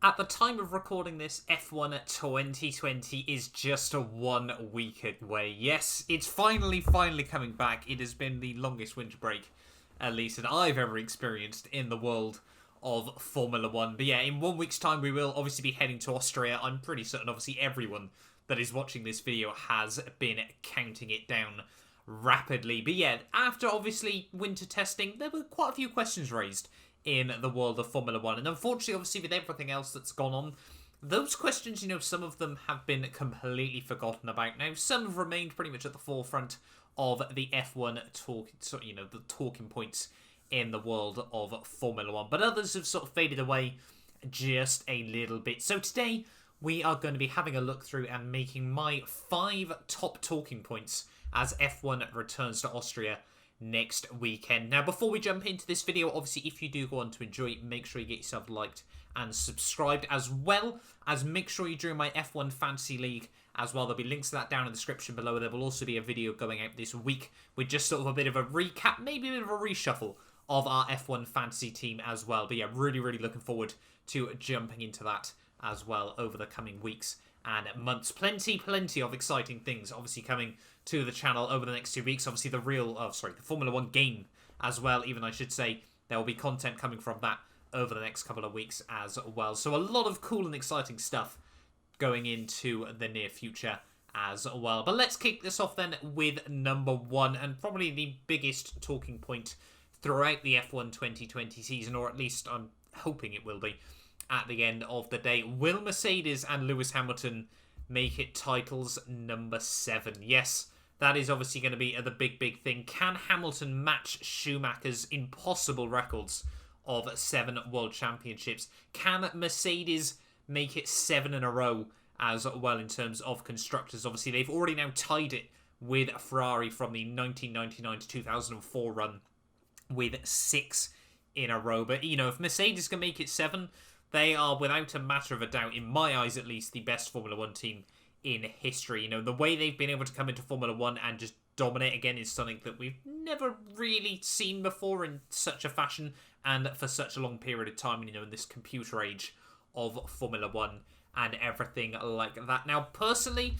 At the time of recording this, F1 2020 is just 1 week away. Yes, it's finally coming back. It has been the longest winter break, at least, that I've ever experienced in the world of Formula 1. But yeah, in 1 week's time, we will obviously be heading to Austria. I'm pretty certain, obviously, everyone that is watching this video has been counting it down rapidly. But yeah, after, obviously, winter testing, there were quite a few questions raised in the world of Formula 1. And unfortunately, obviously, with everything else that's gone on, those questions, some of them have been completely forgotten about now. Some have remained pretty much at the forefront of the F1 talk, the talking points in the world of Formula 1. But others have sort of faded away just a little bit. So today, we are going to be having a look through and making my 5 top talking points as F1 returns to Austria next weekend. Now, before we jump into this video, obviously, if you do go on to enjoy it, make sure you get yourself liked and subscribed, as well as make sure you join my F1 Fantasy League as well. There'll be links to that down in the description below. There will also be a video going out this week with just sort of a bit of a recap, maybe a bit of a reshuffle of our F1 Fantasy team as well. But yeah, really looking forward to jumping into that as well over the coming weeks and months. Plenty of exciting things obviously coming to the channel over the next 2 weeks. Obviously the Formula 1 game as well, even I should say. There will be content coming from that over the next couple of weeks as well. So a lot of cool and exciting stuff going into the near future as well. But let's kick this off then with number 1, and probably the biggest talking point throughout the F1 2020 season, or at least I'm hoping it will be at the end of the day. Will Mercedes and Lewis Hamilton make it titles number 7? Yes, that is obviously going to be the big thing. Can Hamilton match Schumacher's impossible records of 7 world championships? Can Mercedes make it 7 in a row as well in terms of constructors? Obviously, they've already now tied it with Ferrari from the 1999 to 2004 run with 6 in a row. But, if Mercedes can make it 7, they are, without a matter of a doubt, in my eyes at least, the best Formula 1 team in history. The way they've been able to come into Formula 1 and just dominate again is something that we've never really seen before in such a fashion and for such a long period of time, in this computer age of Formula 1 and everything like that. Now, personally,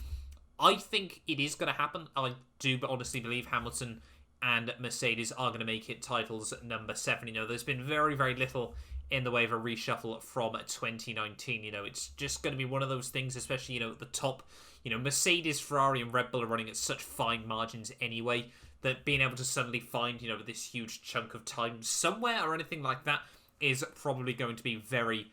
I think it is going to happen. I do honestly believe Hamilton and Mercedes are going to make it titles number 7. There's been very little in the way of a reshuffle from 2019. It's just going to be one of those things, especially, at the top. Mercedes, Ferrari and Red Bull are running at such fine margins anyway, that being able to suddenly find, this huge chunk of time somewhere or anything like that is probably going to be very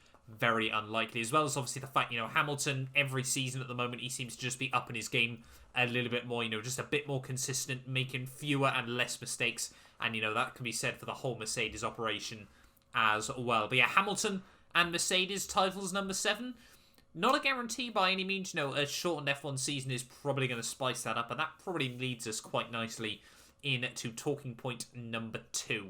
unlikely. As well as obviously the fact, Hamilton, every season at the moment, he seems to just be upping his game a little bit more, just a bit more consistent, making fewer and less mistakes. And, that can be said for the whole Mercedes operation as well. But yeah, Hamilton and Mercedes titles number 7. Not a guarantee by any means. A shortened F1 season is probably going to spice that up, and that probably leads us quite nicely into talking point number 2.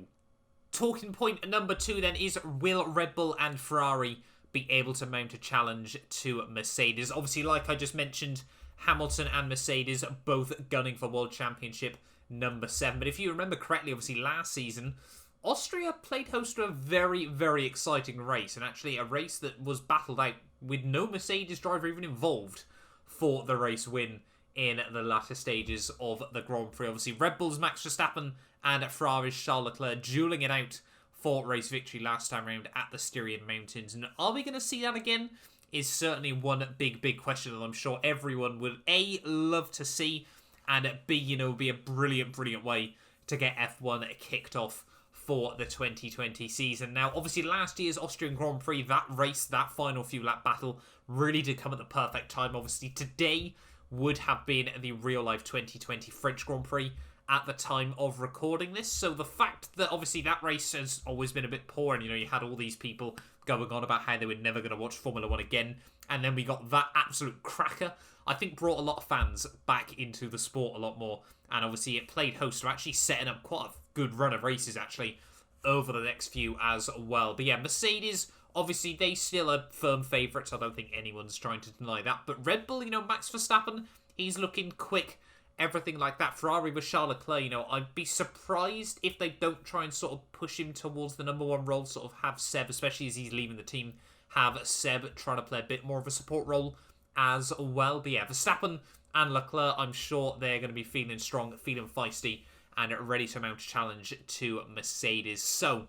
Talking point number 2 then is, will Red Bull and Ferrari be able to mount a challenge to Mercedes? Obviously, like I just mentioned, Hamilton and Mercedes are both gunning for World Championship number 7. But if you remember correctly, obviously last season, Austria played host to a very exciting race, and actually a race that was battled out with no Mercedes driver even involved for the race win in the latter stages of the Grand Prix. Obviously, Red Bull's Max Verstappen and Ferrari's Charles Leclerc dueling it out for race victory last time round at the Styrian Mountains. And are we going to see that again? Is certainly one big question that I'm sure everyone would A, love to see, and B, be a brilliant way to get F1 kicked off for the 2020 season. Now, obviously, last year's Austrian Grand Prix, that race, that final few lap battle, really did come at the perfect time. Obviously, today would have been the real-life 2020 French Grand Prix at the time of recording this. So the fact that, obviously, that race has always been a bit poor, and, you had all these people going on about how they were never going to watch Formula 1 again, and then we got that absolute cracker, I think brought a lot of fans back into the sport a lot more. And obviously, it played host to actually setting up quite a good run of races, actually, over the next few as well. But yeah, Mercedes, obviously, they still are firm favourites. I don't think anyone's trying to deny that. But Red Bull, Max Verstappen, he's looking quick, everything like that. Ferrari with Charles Leclerc, I'd be surprised if they don't try and sort of push him towards the number 1 role, sort of have Seb, especially as he's leaving the team, have Seb trying to play a bit more of a support role as well. But yeah, Verstappen and Leclerc, I'm sure they're going to be feeling strong, feeling feisty, and ready to mount a challenge to Mercedes. So,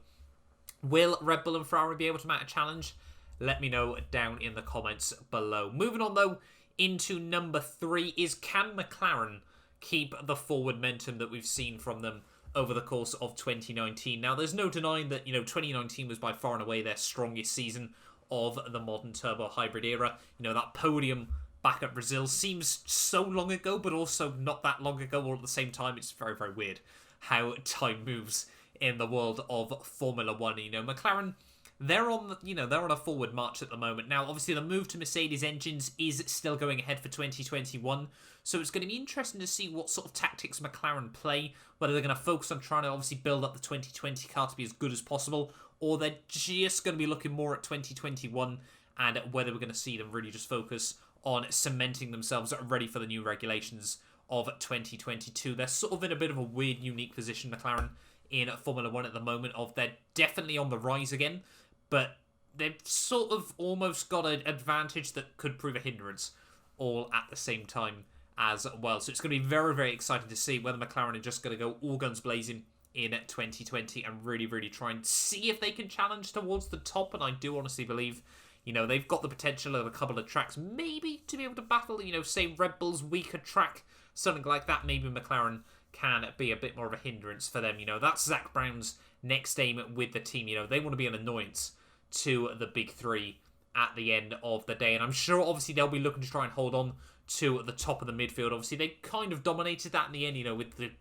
will Red Bull and Ferrari be able to mount a challenge? Let me know down in the comments below. Moving on, though, into number 3 is, can McLaren keep the forward momentum that we've seen from them over the course of 2019? Now, there's no denying that, 2019 was by far and away their strongest season of the modern turbo hybrid era. That podium back at Brazil seems so long ago, but also not that long ago, all at the same time. It's very, very weird how time moves in the world of Formula One. McLaren, they're on, they're on a forward march at the moment. Now, obviously, the move to Mercedes engines is still going ahead for 2021, so it's going to be interesting to see what sort of tactics McLaren play, whether they're going to focus on trying to obviously build up the 2020 car to be as good as possible, or they're just going to be looking more at 2021, and whether we're going to see them really just focus on cementing themselves ready for the new regulations of 2022. They're sort of in a bit of a weird, unique position, McLaren, in Formula 1 at the moment, of they're definitely on the rise again, but they've sort of almost got an advantage that could prove a hindrance all at the same time as well. So it's going to be very, very exciting to see whether McLaren are just going to go all guns blazing in 2020 and really, really try and see if they can challenge towards the top. And I do honestly believe, they've got the potential of a couple of tracks maybe to be able to battle, say Red Bull's weaker track, something like that. Maybe McLaren can be a bit more of a hindrance for them. That's Zach Brown's next aim with the team. They want to be an annoyance to the big three at the end of the day. And I'm sure, obviously, they'll be looking to try and hold on to the top of the midfield. Obviously, they kind of dominated that in the end, with the,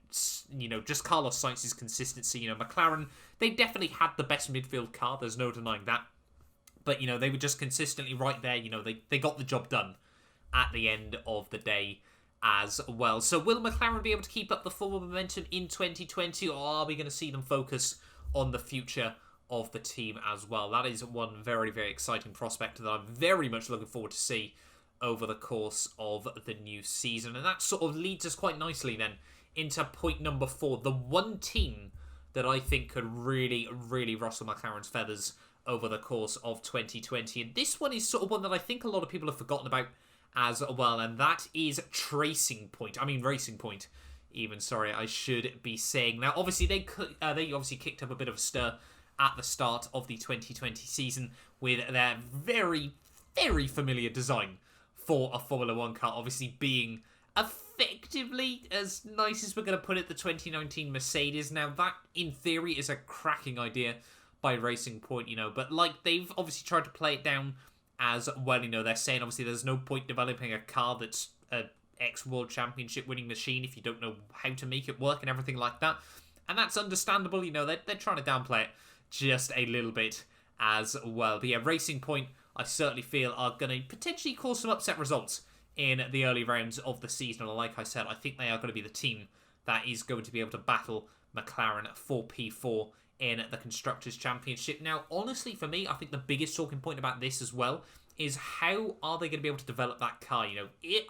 just Carlos Sainz's consistency. McLaren, they definitely had the best midfield car. There's no denying that. But, they were just consistently right there. They got the job done at the end of the day as well. So will McLaren be able to keep up the forward momentum in 2020, or are we going to see them focus on the future of the team as well? That is one very, very exciting prospect that I'm very much looking forward to see over the course of the new season. And that sort of leads us quite nicely then into point number 4, the one team that I think could really, really rustle McLaren's feathers over the course of 2020. And this one is sort of one that I think a lot of people have forgotten about as well, and that is Racing Point even, sorry, I should be saying. Now, obviously, they obviously kicked up a bit of a stir at the start of the 2020 season with their very, very familiar design for a Formula 1 car, obviously being effectively, as nice as we're going to put it, the 2019 Mercedes. Now, that, in theory, is a cracking idea by Racing Point, but they've obviously tried to play it down as well. They're saying, obviously, there's no point developing a car that's a ex-World Championship winning machine if you don't know how to make it work and everything like that. And that's understandable, they're trying to downplay it just a little bit as well. But yeah, Racing Point, I certainly feel, are going to potentially cause some upset results in the early rounds of the season. And like I said, I think they are going to be the team that is going to be able to battle McLaren for P4 in the Constructors' Championship. Now, honestly, for me, I think the biggest talking point about this as well is how are they going to be able to develop that car?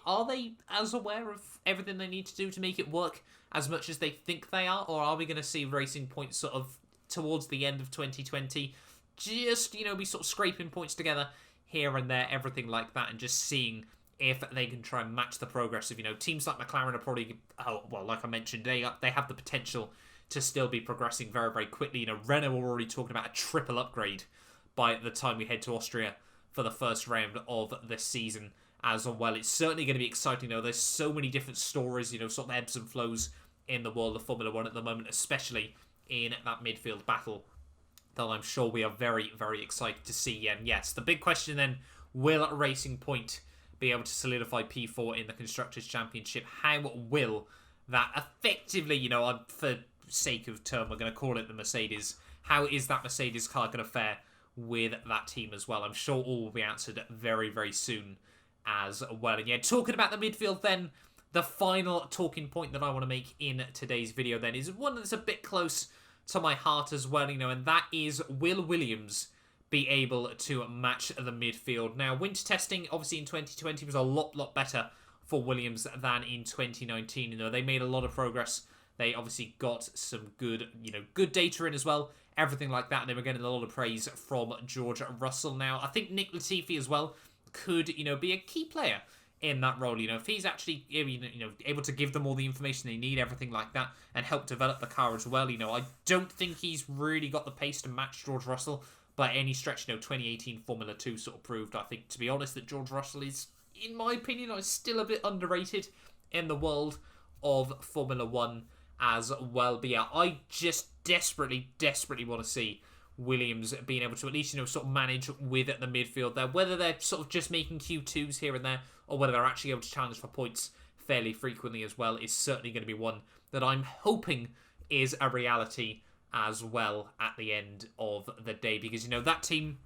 Are they as aware of everything they need to do to make it work as much as they think they are? Or are we going to see Racing Point sort of towards the end of 2020 just, be sort of scraping points together here and there, everything like that, and just seeing if they can try and match the progress of, teams like McLaren are probably, like I mentioned, they have the potential to still be progressing very, very quickly. Renault are already talking about a triple upgrade by the time we head to Austria for the first round of the season as well. It's certainly going to be exciting, though. There's so many different stories, sort of ebbs and flows in the world of Formula 1 at the moment, especially in that midfield battle, that I'm sure we are very, very excited to see. And yes, the big question then, will Racing Point be able to solidify P4 in the Constructors' Championship? How will that effectively, for sake of term, we're going to call it the Mercedes, how is that Mercedes car going to fare with that team as well? I'm sure all will be answered very, very soon as well. And yeah, talking about the midfield then, the final talking point that I want to make in today's video then is one that's a bit close to my heart as well, and that is, will Williams be able to match the midfield? Now, winter testing, obviously, in 2020 was a lot better for Williams than in 2019. They made a lot of progress They obviously got some good, good data in as well. Everything like that. And they were getting a lot of praise from George Russell. Now, I think Nick Latifi as well could, be a key player in that role. If he's actually, able to give them all the information they need, everything like that, and help develop the car as well. I don't think he's really got the pace to match George Russell by any stretch. 2018 Formula 2 sort of proved, I think, to be honest, that George Russell is, in my opinion, is still a bit underrated in the world of Formula 1 as well. But yeah, I just desperately want to see Williams being able to at least, sort of manage with at the midfield there, whether they're sort of just making Q2s here and there, or whether they're actually able to challenge for points fairly frequently as well, is certainly going to be one that I'm hoping is a reality as well at the end of the day. Because, that team,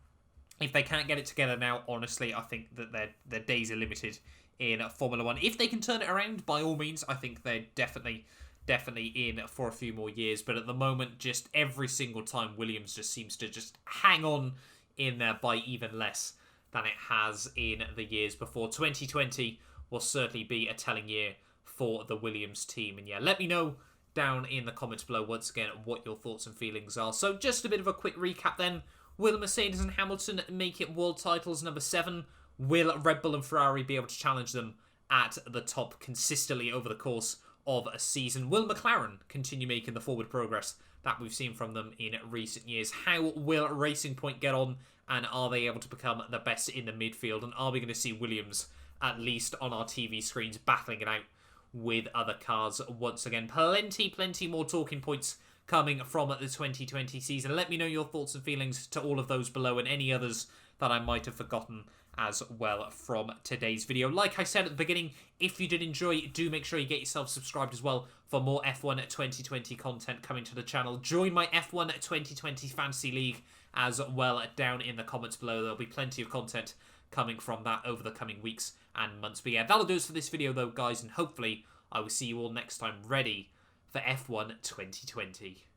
if they can't get it together now, honestly, I think that their days are limited in Formula 1. If they can turn it around, by all means, I think they're definitely in for a few more years. But at the moment, just every single time, Williams just seems to just hang on in there by even less than it has in the years before. 2020 will certainly be a telling year for the Williams team. And yeah, let me know down in the comments below once again what your thoughts and feelings are. So just a bit of a quick recap then. Will Mercedes and Hamilton make it world titles number 7? Will Red Bull and Ferrari be able to challenge them at the top consistently over the course of a season? Will McLaren continue making the forward progress that we've seen from them in recent years? How will Racing Point get on, and are they able to become the best in the midfield? And are we going to see Williams, at least on our TV screens, battling it out with other cars once again? Plenty more talking points coming from the 2020 season. Let me know your thoughts and feelings to all of those below, and any others that I might have forgotten as well from today's video. Like I said at the beginning, if you did enjoy, do make sure you get yourself subscribed as well for more F1 2020 content coming to the channel. Join my F1 2020 Fantasy League as well down in the comments below. There'll be plenty of content coming from that over the coming weeks and months. But yeah, that'll do us for this video though, guys, and hopefully I will see you all next time ready for F1 2020.